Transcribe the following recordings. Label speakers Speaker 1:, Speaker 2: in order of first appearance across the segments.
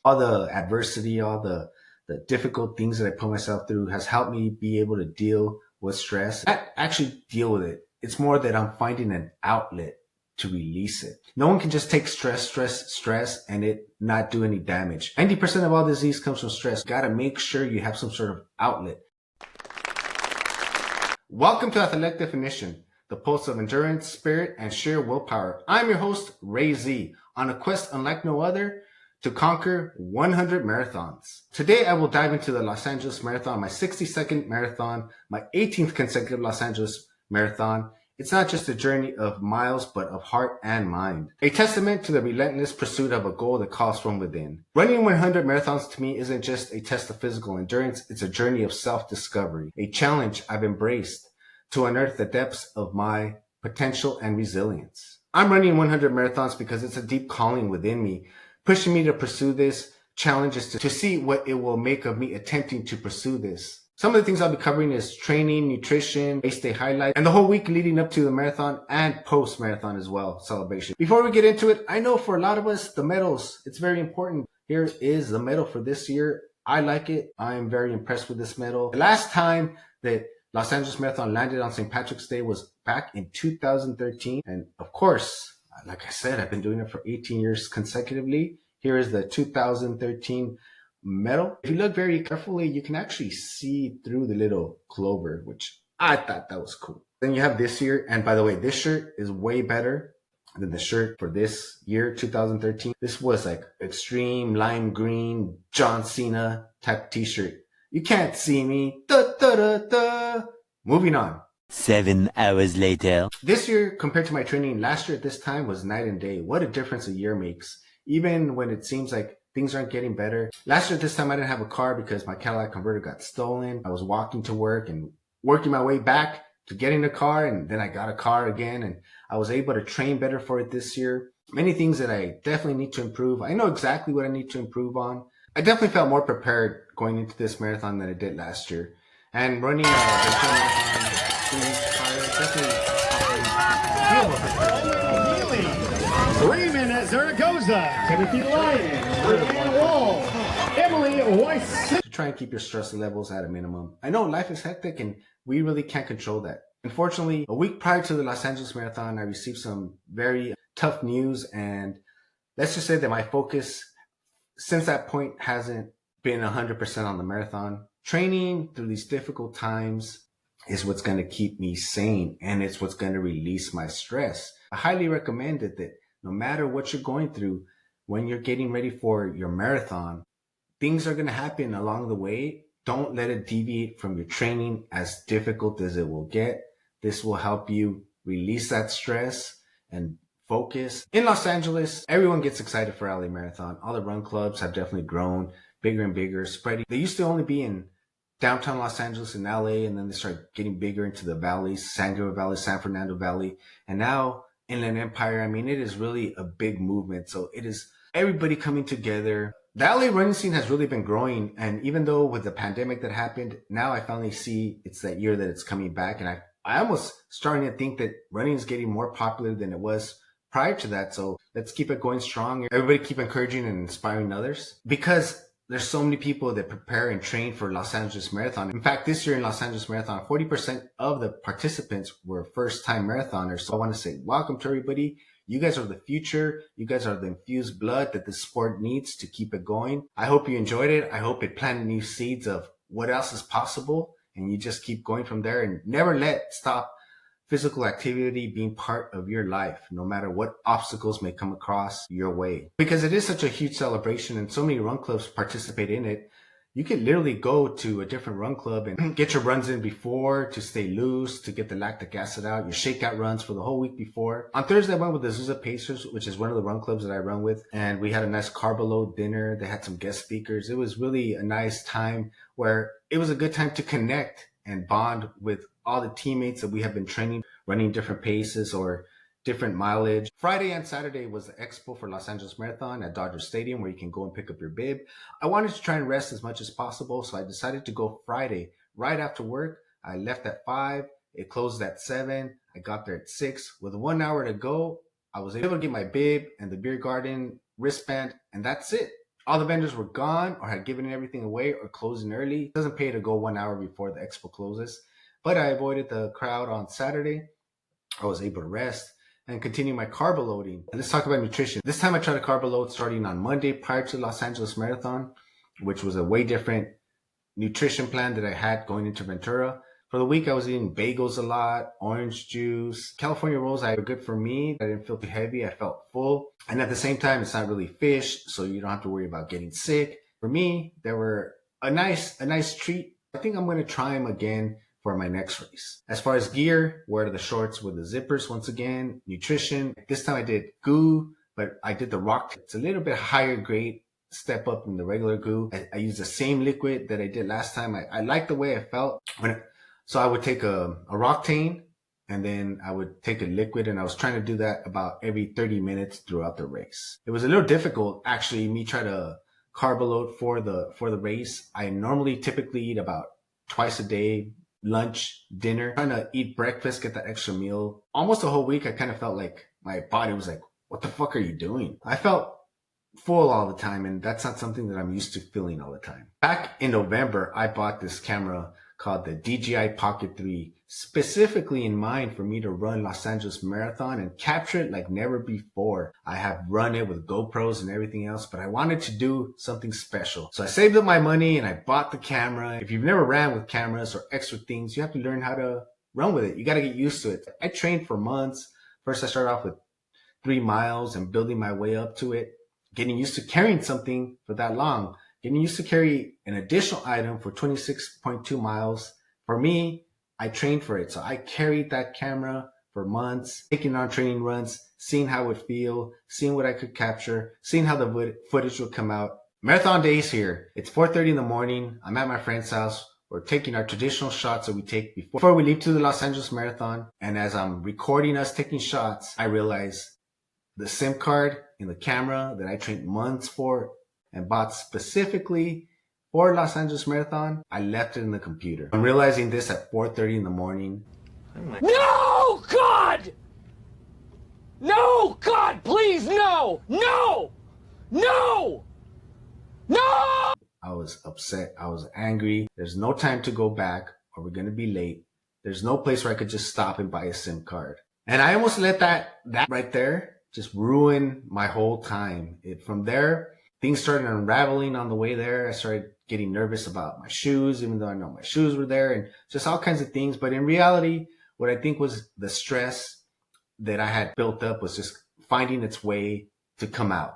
Speaker 1: all the adversity, all the difficult things that I put myself through has helped me be able to deal with stress. I actually deal with it. It's more that I'm finding an outlet to release it. No one can just take stress, and it not do any damage. 90% of all disease comes from stress. You gotta make sure you have some sort of outlet. Welcome to Athletic Definition, the pulse of endurance, spirit, and sheer willpower. I'm your host, Ray Z, on a quest unlike no other to conquer 100 marathons. Today, I will dive into the Los Angeles Marathon, my 62nd marathon, my 18th consecutive Los Angeles Marathon. It's not just a journey of miles, but of heart and mind. A testament to the relentless pursuit of a goal that calls from within. Running 100 marathons to me isn't just a test of physical endurance, it's a journey of self-discovery, a challenge I've embraced to unearth the depths of my potential and resilience. I'm running 100 marathons because it's a deep calling within me, pushing me to pursue this challenge is to see what it will make of me attempting to pursue this. Some of the things I'll be covering is training, nutrition, race day highlights, and the whole week leading up to the marathon and post-marathon as well, celebration. Before we get into it, I know for a lot of us, the medals, it's very important. Here is the medal for this year. I like it. I am very impressed with this medal. The last time that Los Angeles Marathon landed on St. Patrick's Day was back in 2013. And of course, like I said, I've been doing it for 18 years consecutively. Here is the 2013 medal. If you look very carefully, you can actually see through the little clover, which I thought that was cool. Then you have this year. And by the way, this shirt is way better than the shirt for this year, 2013. This was like extreme lime green, John Cena type t-shirt. You can't see me. Da, da, da, da. Moving on.
Speaker 2: 7 hours later.
Speaker 1: This year, compared to my training last year at this time, was night and day. What a difference a year makes. Even when it seems like things aren't getting better. Last year at this time, I didn't have a car because my Cadillac Converter got stolen. I was walking to work and working my way back to getting a car, and then I got a car again, and I was able to train better for it this year. Many things that I definitely need to improve. I know exactly what I need to improve on. I definitely felt more prepared going into this marathon than I did last year. And running the marathon 2 weeks prior, definitely
Speaker 3: Raymond Zaragoza, Timothy Lyon, Brianna Wall, Emily Weiss.
Speaker 1: to try and keep your stress levels at a minimum. I know life is hectic and we really can't control that. Unfortunately, a week prior to the Los Angeles Marathon, I received some very tough news, and let's just say that my focus since that point hasn't been 100% on the marathon. Training through these difficult times is what's going to keep me sane, and it's what's going to release my stress. I highly recommend it that no matter what you're going through, when you're getting ready for your marathon, things are going to happen along the way. Don't let it deviate from your training, as difficult as it will get. This will help you release that stress and focus. In Los Angeles, everyone gets excited for LA Marathon. All the run clubs have definitely grown bigger and bigger, spreading. They used to only be in downtown Los Angeles and LA, and then they started getting bigger into the valleys, San Gabriel Valley, San Fernando Valley, and now Inland Empire. I mean, it is really a big movement. So it is everybody coming together. The LA running scene has really been growing, and even though with the pandemic that happened, now I finally see it's that year that it's coming back, and I almost starting to think that running is getting more popular than it was prior to that. So let's keep it going strong. Everybody keep encouraging and inspiring others, because there's so many people that prepare and train for Los Angeles Marathon. In fact, this year in Los Angeles Marathon, 40% of the participants were first-time marathoners. So I want to say welcome to everybody. You guys are the future. You guys are the infused blood that the sport needs to keep it going. I hope you enjoyed it. I hope it planted new seeds of what else is possible, and you just keep going from there, and never let stop physical activity being part of your life, no matter what obstacles may come across your way. Because it is such a huge celebration and so many run clubs participate in it. You can literally go to a different run club and get your runs in before to stay loose, to get the lactic acid out, your shakeout runs for the whole week before. On Thursday, I went with the Azusa Pacers, which is one of the run clubs that I run with, and we had a nice carbo-load dinner. They had some guest speakers. It was really a nice time where it was a good time to connect and bond with all the teammates that we have been training, running different paces or different mileage. Friday and Saturday was the expo for Los Angeles Marathon at Dodger Stadium, where you can go and pick up your bib. I wanted to try and rest as much as possible, so I decided to go Friday right after work. I left at 5. It closed at 7. I got there at 6. With 1 hour to go, I was able to get my bib and the beer garden wristband, and that's it. all the vendors were gone or had given everything away or closing early. It doesn't pay to go 1 hour before the expo closes, but I avoided the crowd on Saturday. I was able to rest and continue my carb loading. And let's talk about nutrition. This time I tried to carb load starting on Monday prior to the Los Angeles Marathon, which was a way different nutrition plan that I had going into Ventura. For the week, I was eating bagels a lot, orange juice. California rolls are good for me. I didn't feel too heavy. I felt full. And at the same time, it's not really fish, so you don't have to worry about getting sick. For me, they were a nice treat. I think I'm going to try them again for my next race. As far as gear, wear the shorts with the zippers once again. Nutrition, this time I did GU, but I did the rock. It's a little bit higher grade step up in the regular GU. I used the same liquid that I did last time. I liked the way I felt. So I would take a Roctane and then I would take a liquid, and I was trying to do that about every 30 minutes throughout the race. It was a little difficult, actually, me try to carb load for the race. I normally typically eat about twice a day, lunch, dinner, trying to eat breakfast, get that extra meal. Almost a whole week, I kind of felt like my body was like, what the fuck are you doing? I felt full all the time, and that's not something that I'm used to feeling all the time. Back in November, I bought this camera called the DJI Pocket 3, specifically in mind for me to run Los Angeles Marathon and capture it like never before. I have run it with GoPros and everything else, but I wanted to do something special. So I saved up my money and I bought the camera. If you've never ran with cameras or extra things, you have to learn how to run with it. You got to get used to it. I trained for months. First, I started off with 3 miles and building my way up to it, getting used to carrying something for that long. Getting used to carry an additional item for 26.2 miles. For me, I trained for it. So I carried that camera for months, taking on training runs, seeing how it would feel, seeing what I could capture, seeing how the footage would come out. Marathon day is here. It's 4:30 in the morning. I'm at my friend's house. We're taking our traditional shots that we take before we leave to the Los Angeles Marathon. And as I'm recording us taking shots, I realize the SIM card in the camera that I trained months for and bought specifically for Los Angeles Marathon, I left it in the computer. I'm realizing this at 4:30 in the morning.
Speaker 4: No, God! No, God, please, no! No! No! No!
Speaker 1: I was upset. I was angry. There's no time to go back or we're going to be late. There's no place where I could just stop and buy a SIM card. And I almost let that right there just ruin my whole time. From there, things started unraveling on the way there. I started getting nervous about my shoes, even though I know my shoes were there, and just all kinds of things. But in reality, what I think was the stress that I had built up was just finding its way to come out.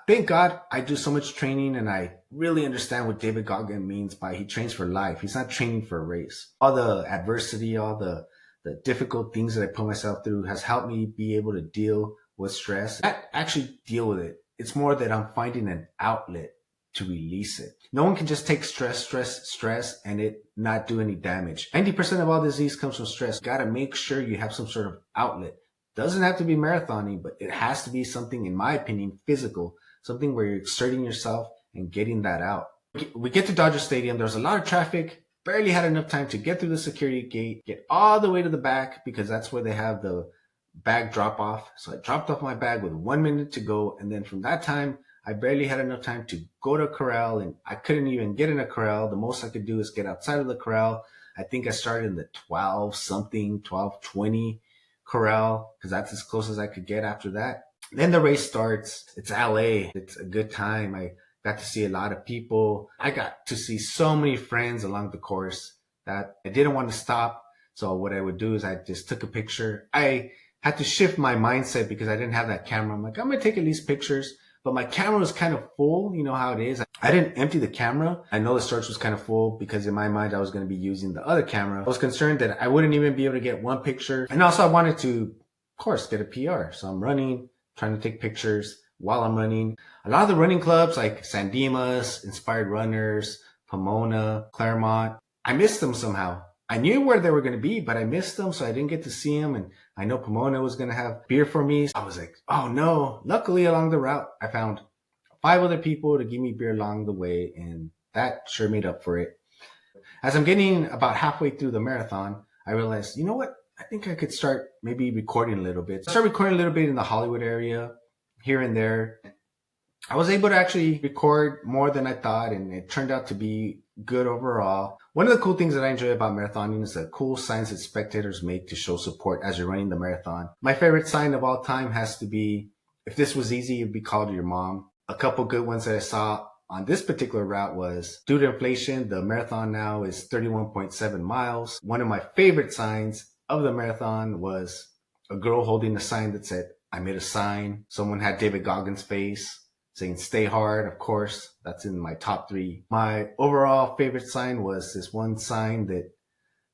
Speaker 1: Thank God I do so much training, and I really understand what David Goggin means by he trains for life. He's not training for a race. All the adversity, all the difficult things that I put myself through has helped me be able to deal with stress. I actually deal with it. It's more that I'm finding an outlet to release it. No one can just take stress and it not do any damage. 90% of all disease comes from stress. You gotta make sure you have some sort of outlet. Doesn't have to be marathoning, but it has to be something, in my opinion, physical. Something where you're exerting yourself and getting that out. We get to Dodger Stadium. There's a lot of traffic. Barely had enough time to get through the security gate, get all the way to the back because that's where they have the bag drop off. So I dropped off my bag with 1 minute to go. And then from that time, I barely had enough time to go to a corral, and I couldn't even get in a corral. The most I could do is get outside of the corral. I think I started in the 12:20 corral because that's as close as I could get after that. Then the race starts. It's LA. It's a good time. I got to see a lot of people. I got to see so many friends along the course that I didn't want to stop. So what I would do is I just took a picture. I had to shift my mindset because I didn't have that camera. I'm like, I'm going to take at least pictures. But my camera was kind of full. You know how it is. I didn't empty the camera. I know the storage was kind of full because in my mind, I was going to be using the other camera. I was concerned that I wouldn't even be able to get one picture. And also I wanted to, of course, get a PR. So I'm running, trying to take pictures while I'm running. A lot of the running clubs like San Dimas, Inspired Runners, Pomona, Claremont, I missed them somehow. I knew where they were going to be, but I missed them, so I didn't get to see them. And I know Pomona was going to have beer for me. I was like, oh no. Luckily, along the route, I found 5 other people to give me beer along the way, and that sure made up for it. As I'm getting about halfway through the marathon, I realized, you know what? I think I could start maybe recording a little bit. I started recording a little bit in the Hollywood area, here and there. I was able to actually record more than I thought, and it turned out to be good overall. One of the cool things that I enjoy about marathoning is the cool signs that spectators make to show support as you're running the marathon. My favorite sign of all time has to be, if this was easy, it'd be called your mom. A couple good ones that I saw on this particular route was, due to inflation, the marathon now is 31.7 miles. One of my favorite signs of the marathon was a girl holding a sign that said, I made a sign. Someone had David Goggins' face saying, stay hard. Of course, that's in my top 3. My overall favorite sign was this one sign that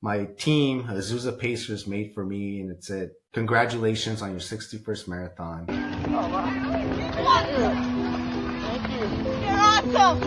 Speaker 1: my team, Azusa Pacers, made for me, and it said, congratulations on your 61st marathon.
Speaker 5: Oh, wow. Thank you. You're awesome.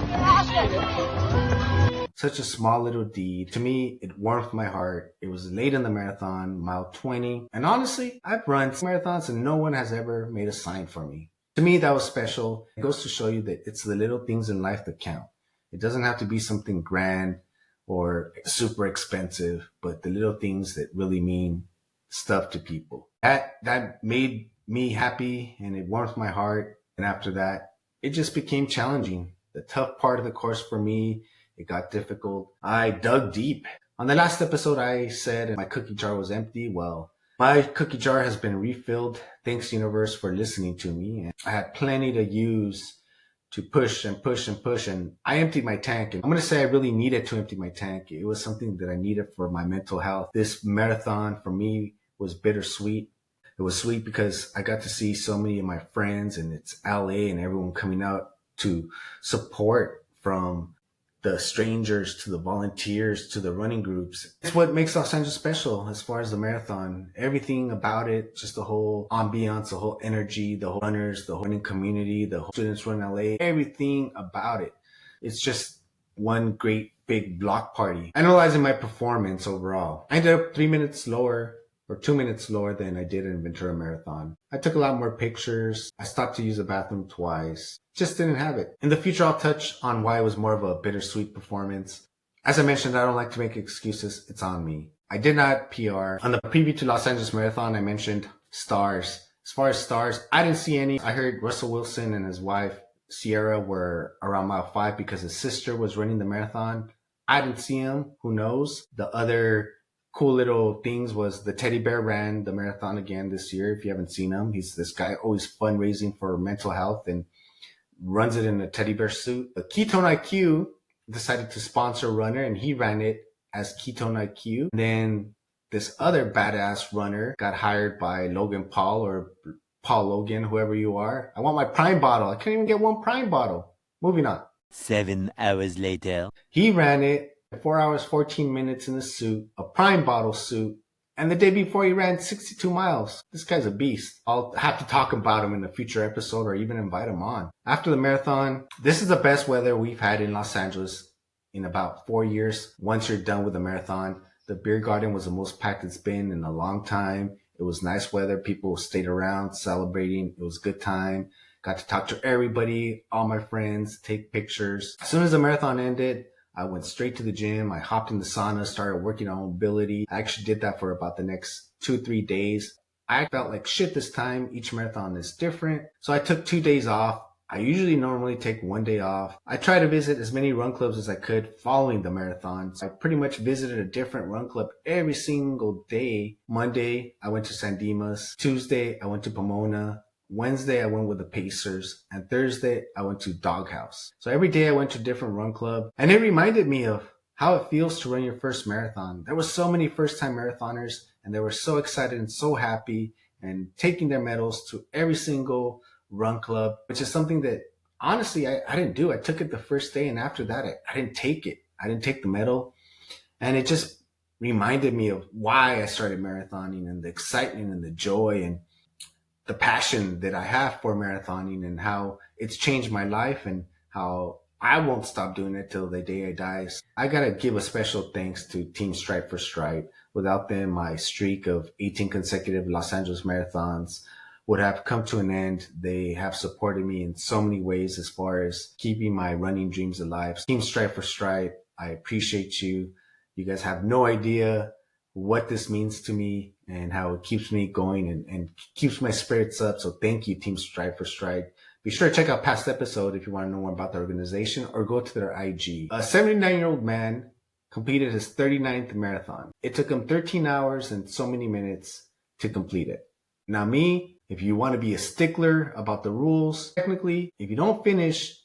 Speaker 5: You're awesome.
Speaker 1: Such a small little deed. To me, it warmed my heart. It was late in the marathon, mile 20. And honestly, I've run marathons and no one has ever made a sign for me. To me, that was special. It goes to show you that it's the little things in life that count. It doesn't have to be something grand or super expensive, but the little things that really mean stuff to people. That made me happy and it warmed my heart. And after that, it just became challenging. The tough part of the course for me, it got difficult. I dug deep. On the last episode, I said my cookie jar was empty. Well, my cookie jar has been refilled. Thanks, universe, for listening to me. And I had plenty to use to push and push and push. And I emptied my tank. And I'm going to say I really needed to empty my tank. It was something that I needed for my mental health. This marathon for me was bittersweet. It was sweet because I got to see so many of my friends, and it's LA and everyone coming out to support, from the strangers to the volunteers to the running groups. It's what makes Los Angeles special as far as the marathon. Everything about it, just the whole ambiance, the whole energy, the whole runners, the whole running community, the whole Students Run LA, everything about it. It's just one great big block party. Analyzing my performance overall, I ended up 3 minutes slower or 2 minutes slower than I did in Ventura Marathon. I took a lot more pictures. I stopped to use the bathroom twice. Just didn't have it. In the future, I'll touch on why it was more of a bittersweet performance. As I mentioned, I don't like to make excuses. It's on me. I did not PR. On the preview to Los Angeles Marathon, I mentioned stars. As far as stars, I didn't see any. I heard Russell Wilson and his wife, Sierra, were around mile 5 because his sister was running the marathon. I didn't see him. Who knows? The other cool little things was the teddy bear ran the marathon again this year. If you haven't seen him, he's this guy always fundraising for mental health and runs it in a teddy bear suit. But Ketone IQ decided to sponsor a runner, and he ran it as Ketone IQ. And then this other badass runner got hired by Logan Paul, or Paul Logan, whoever you are. I want my Prime bottle. I couldn't even get one Prime bottle. Moving on.
Speaker 2: 7 hours later.
Speaker 1: He ran it 4 hours, 14 minutes in a suit, a Prime bottle suit. And the day before, he ran 62 miles. This guy's a beast. I'll have to talk about him in a future episode or even invite him on. After the marathon, this is the best weather we've had in Los Angeles in about 4 years. Once you're done with the marathon, the beer garden was the most packed it's been in a long time. It was nice weather. People stayed around celebrating. It was a good time. Got to talk to everybody, all my friends, take pictures. As soon as the marathon ended, I went straight to the gym. I hopped in the sauna, started working on mobility. I actually did that for about the next 2-3 days. I felt like shit this time. Each marathon is different. So I took 2 days off. I usually normally take 1 day off. I try to visit as many run clubs as I could following the marathon. So I pretty much visited a different run club every single day. Monday, I went to San Dimas. Tuesday, I went to Pomona. Wednesday, I went with the Pacers, and Thursday, I went to Doghouse. So every day I went to a different run club, and it reminded me of how it feels to run your first marathon. There were so many first-time marathoners, and they were so excited and so happy and taking their medals to every single run club, which is something that honestly I didn't do. I took it the first day, and after that, I didn't take it. I didn't take the medal, and it just reminded me of why I started marathoning and the excitement and the joy and the passion that I have for marathoning and how it's changed my life and how I won't stop doing it till the day I die. I gotta give a special thanks to Team Stripe for Stripe. Without them, my streak of 18 consecutive Los Angeles marathons would have come to an end. They have supported me in so many ways as far as keeping my running dreams alive. Team Stripe for Stripe, I appreciate you. You guys have no idea what this means to me and how it keeps me going and keeps my spirits up. So thank you, Team Stripe for Stripe. Be sure to check out past episode if you want to know more about the organization, or go to their IG. A 79-year-old man completed his 39th marathon. It took him 13 hours and so many minutes to complete it. Now me, if you want to be a stickler about the rules, technically, if you don't finish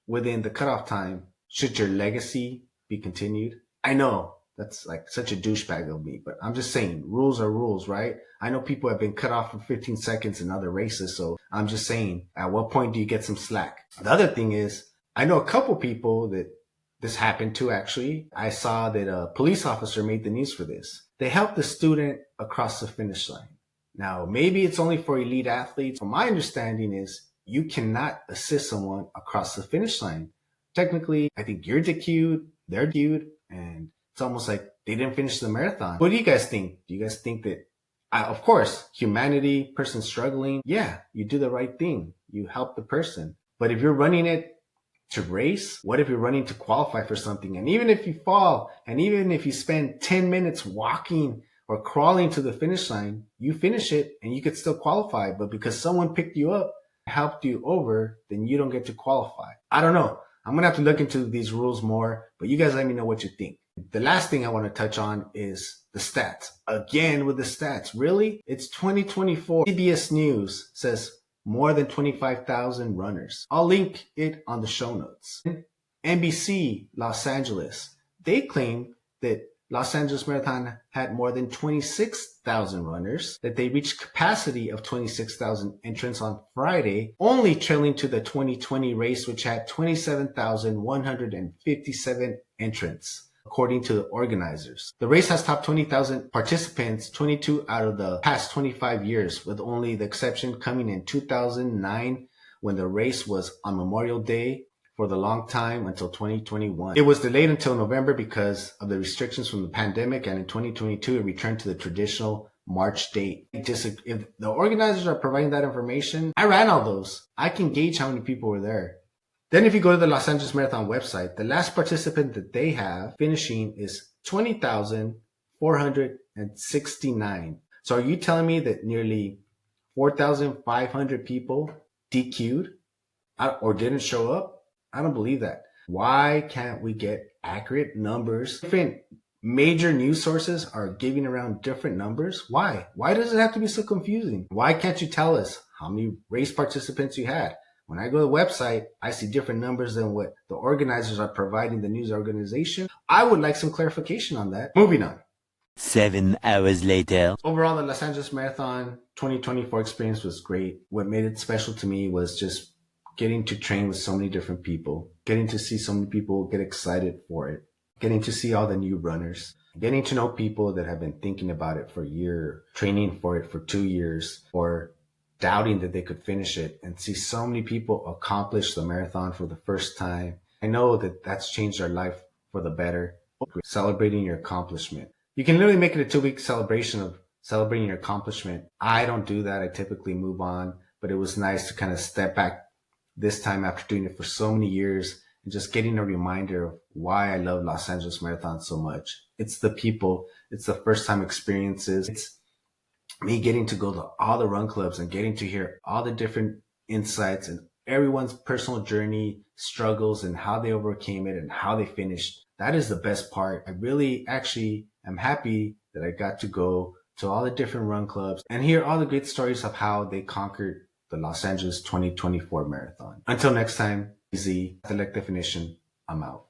Speaker 1: within the cutoff time, should your legacy be continued? I know that's like such a douchebag of me, but I'm just saying, rules are rules, right? I know people have been cut off for 15 seconds in other races, so I'm just saying, at what point do you get some slack? The other thing is, I know a couple people that this happened to, actually. I saw that a police officer made the news for this. They helped the student across the finish line. Now, maybe it's only for elite athletes. From my understanding is you cannot assist someone across the finish line. Technically, I think you're DQ'd, they're DQ'd, and it's almost like they didn't finish the marathon. What do you guys think? Do you guys think that, of course, humanity, person struggling, yeah, you do the right thing. You help the person. But if you're running it to race, what if you're running to qualify for something? And even if you fall, and even if you spend 10 minutes walking or crawling to the finish line, you finish it and you could still qualify. But because someone picked you up, helped you over, then you don't get to qualify. I don't know. I'm going to have to look into these rules more, but you guys let me know what you think. The last thing I want to touch on is the stats. Again with the stats. Really? It's 2024. CBS News says more than 25,000 runners. I'll link it on the show notes. NBC Los Angeles, they claim that Los Angeles Marathon had more than 26,000 runners, that they reached capacity of 26,000 entrants on Friday, only trailing to the 2020 race, which had 27,157 entrants, according to the organizers. The race has topped 20,000 participants 22 out of the past 25 years, with only the exception coming in 2009, when the race was on Memorial Day for the long time until 2021. It was delayed until November because of the restrictions from the pandemic, and in 2022 it returned to the traditional March date. If the organizers are providing that information, I ran all those. I can gauge how many people were there. Then if you go to the Los Angeles Marathon website, the last participant that they have finishing is 20,469. So are you telling me that nearly 4,500 people DQ'd or didn't show up? I don't believe that. Why can't we get accurate numbers? Different major news sources are giving around different numbers. Why? Why does it have to be so confusing? Why can't you tell us how many race participants you had? When I go to the website, I see different numbers than what the organizers are providing the news organization. I would like some clarification on that. Moving on.
Speaker 2: 7 hours later.
Speaker 1: Overall, the Los Angeles Marathon 2024 experience was great. What made it special to me was just getting to train with so many different people, getting to see so many people get excited for it, getting to see all the new runners, getting to know people that have been thinking about it for a year, training for it for 2 years, or doubting that they could finish it, and see so many people accomplish the marathon for the first time. I know that that's changed their life for the better. Celebrating your accomplishment. You can literally make it a 2-week celebration of celebrating your accomplishment. I don't do that. I typically move on, but it was nice to kind of step back this time after doing it for so many years and just getting a reminder of why I love Los Angeles Marathon so much. It's the people, it's the first time experiences. It's me getting to go to all the run clubs and getting to hear all the different insights and everyone's personal journey, struggles, and how they overcame it and how they finished. That is the best part. I really actually am happy that I got to go to all the different run clubs and hear all the great stories of how they conquered the Los Angeles 2024 Marathon. Until next time, Z, Select Definition, I'm out.